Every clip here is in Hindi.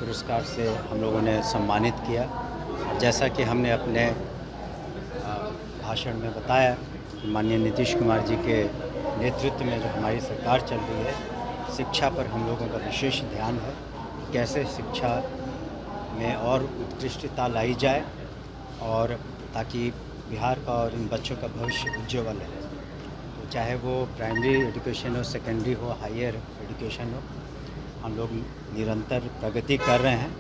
पुरस्कार से हम लोगों ने सम्मानित किया। जैसा कि हमने अपने भाषण में बताया कि माननीय नीतीश कुमार जी के नेतृत्व में जो हमारी सरकार चल रही है, शिक्षा पर हम लोगों का विशेष ध्यान है। कैसे शिक्षा में और उत्कृष्टता लाई जाए और ताकि बिहार का और इन बच्चों का भविष्य उज्ज्वल है। तो चाहे वो प्राइमरी एजुकेशन हो, सेकेंडरी हो, हायर एजुकेशन हो, हम लोग निरंतर प्रगति कर रहे हैं।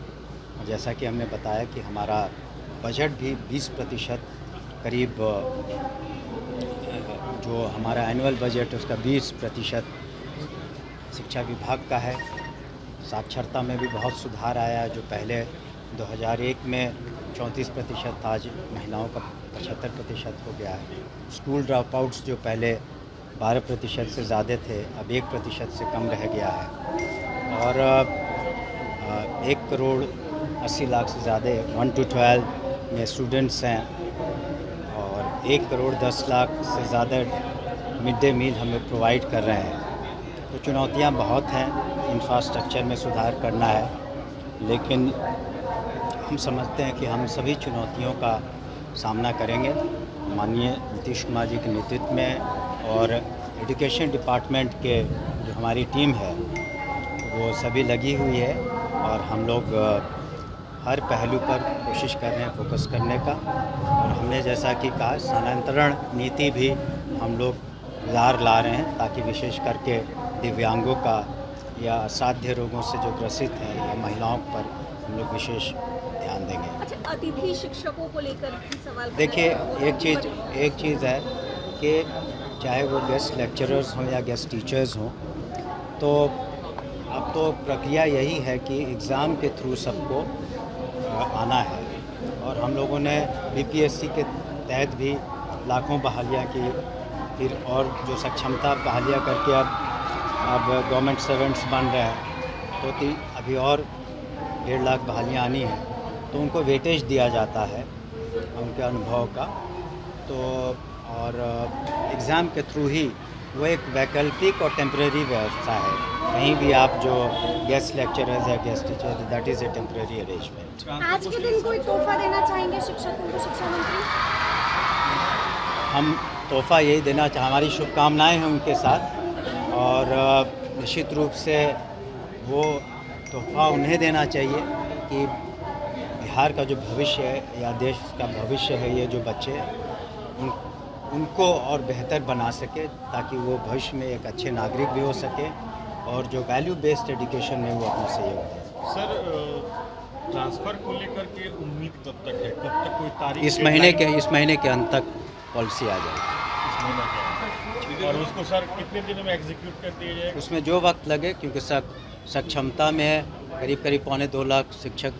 और जैसा कि हमने बताया कि हमारा बजट भी 20% करीब जो हमारा एनुअल बजट है उसका 20% शिक्षा विभाग का है। साक्षरता में भी बहुत सुधार आया है। जो पहले 2001 में 34% था, आज महिलाओं का 75% हो गया है। स्कूल ड्रॉप आउट्स जो पहले 12% से ज़्यादा थे, अब 1% से कम रह गया है। और 1,80,00,000 से ज़्यादा 1 to 12 में स्टूडेंट्स हैं और 1,10,00,000 से ज़्यादा मिड डे मील हम लोग प्रोवाइड कर रहे हैं। तो चुनौतियां बहुत हैं, इंफ्रास्ट्रक्चर में सुधार करना है, लेकिन हम समझते हैं कि हम सभी चुनौतियों का सामना करेंगे। माननीय नीतीश कुमार जी के नेतृत्व में और एजुकेशन डिपार्टमेंट के जो हमारी टीम है वो सभी लगी हुई है और हम लोग हर पहलू पर कोशिश कर रहे हैं फोकस करने का। और हमने जैसा कि कहा, स्थानांतरण नीति भी हम लोग सुधार ला रहे हैं ताकि विशेष करके दिव्यांगों का या असाध्य रोगों से जो ग्रसित हैं या महिलाओं पर हम लोग विशेष ध्यान देंगे। अच्छा, अतिथि शिक्षकों को लेकर भी सवाल। देखिए, एक चीज़ है कि चाहे वो गेस्ट लेक्चरर्स हों या गेस्ट टीचर्स हों, तो अब तो प्रक्रिया यही है कि एग्ज़ाम के थ्रू सबको आना है। और हम लोगों ने बीपीएससी के तहत भी लाखों बहालियाँ की, फिर और जो सक्षमता बहालियाँ करके अब गवर्नमेंट सर्वेंट्स बन रहे हैं, तो अभी और 1.5 लाख बहालियाँ आनी हैं, तो उनको वेटेज दिया जाता है उनके अनुभव का। तो और एग्ज़ाम के थ्रू ही वो एक वैकल्पिक और टेम्परेरी व्यवस्था है। कहीं भी आप जो गेस्ट लेक्चरर्स या guest teacher, that is a temporary arrangement. आज के दिन कोई तोहफा देना चाहेंगे शिक्षकों को, शिक्षा मंत्री? हम तोहफ़ा यही देना हमारी शुभकामनाएं हैं उनके साथ, और निश्चित रूप से वो तोहफ़ा उन्हें देना चाहिए कि बिहार का जो भविष्य है या देश का भविष्य है, ये जो बच्चे उनको और बेहतर बना सके ताकि वो भविष्य में एक अच्छे नागरिक भी हो सके और जो वैल्यू बेस्ड एजुकेशन में वो अपना सहयोग दें। सर, ट्रांसफ़र को लेकर के उम्मीद कब तक है, कब तक कोई तारीख? इस महीने के अंत तक पॉलिसी आ जाएगी। इस महीने के, और उसको सर कितने दिनों में एग्जीक्यूट कर दिया जाएगा? उसमें जो वक्त लगे, क्योंकि सक्षमता में करीब 2.25 लाख शिक्षक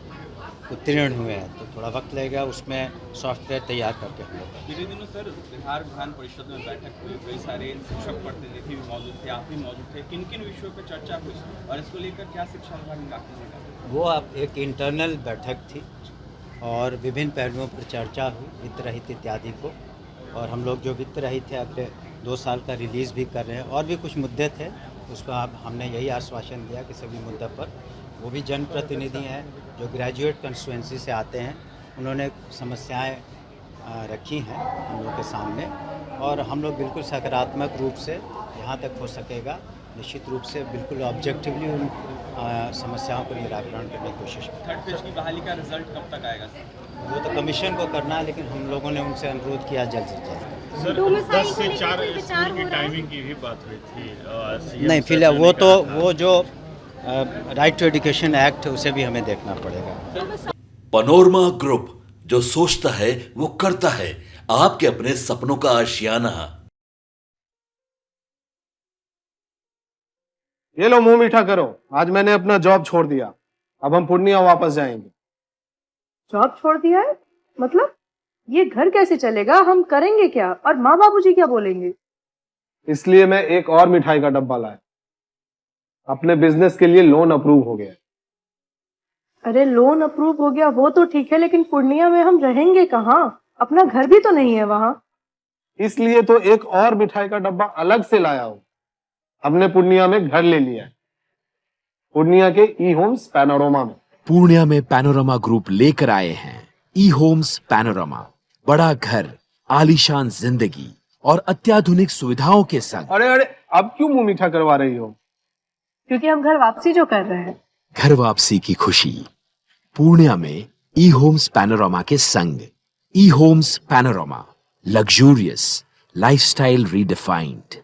उत्तीर्ण हुए हैं, तो थोड़ा वक्त लगेगा। उसमें सॉफ्टवेयर तैयार करके हम लोग पिछले दिनों सर बिहार विधान परिषद में बैठक हुई, कई सारे शिक्षक प्रतिनिधि भी मौजूद थे, आप भी मौजूद थे। किन किन विषयों पर चर्चा हुई और इसको लेकर क्या शिक्षा विभाग ने रखा? वो अब एक इंटरनल बैठक थी और विभिन्न पहलुओं पर चर्चा हुई, वित्त रहित इत्यादि को। और हम लोग जो वित्त रहित थे अगले 2 साल का रिलीज़ भी कर रहे हैं। और भी कुछ मुद्दे थे, उसको अब हमने यही आश्वासन दिया कि सभी मुद्दों पर, वो भी जनप्रतिनिधि हैं जो ग्रेजुएट कंस्टिट्यूएंसी से आते हैं, उन्होंने समस्याएं रखी हैं हम लोग के सामने, और हम लोग बिल्कुल सकारात्मक रूप से जहाँ तक हो सकेगा निश्चित रूप से बिल्कुल ऑब्जेक्टिवली उन समस्याओं को निराकरण करने की कोशिश करें। थर्ड फेज की बहाली का रिजल्ट कब तक आएगा? वो तो कमीशन को करना है, लेकिन हम लोगों ने उनसे अनुरोध किया जल्द से जल्द। सर, 10 से 4 स्कूल की टाइमिंग की भी बात हुई थी। नहीं, फिलहाल वो जो राइट टू एजुकेशन एक्ट है उसे भी हमें देखना पड़ेगा। पनोरमा ग्रुप, जो सोचता है वो करता है। आपके अपने सपनों का आशियाना। ये लो, मुंह मीठा करो। आज मैंने अपना जॉब छोड़ दिया, अब हम पूर्णिया वापस जाएंगे। जॉब छोड़ दिया है? मतलब ये घर कैसे चलेगा? हम करेंगे क्या? और माँ बाबूजी क्या बोलेंगे? इसलिए मैं एक और मिठाई का डब्बा लाया। अपने बिजनेस के लिए लोन अप्रूव हो गया। अरे लोन अप्रूव हो गया वो तो ठीक है, लेकिन पूर्णिया में हम रहेंगे कहाँ? अपना घर भी तो नहीं है वहाँ। इसलिए तो एक और मिठाई का डब्बा अलग से लाया हूँ। हमने पूर्णिया में घर ले लिया है, पूर्णिया के ई होम्स पैनोरमा में। पूर्णिया में पैनोरमा ग्रुप लेकर आए हैं ई होम्स पैनोरमा। बड़ा घर, आलीशान जिंदगी और अत्याधुनिक सुविधाओं के संग। अरे अरे, अब क्यों मुंह मीठा करवा रही हो? क्योंकि हम घर वापसी जो कर रहे हैं। घर वापसी की खुशी पूर्णिया में ई होम्स पैनोरमा के संग। ई Homes Panorama, luxurious lifestyle redefined.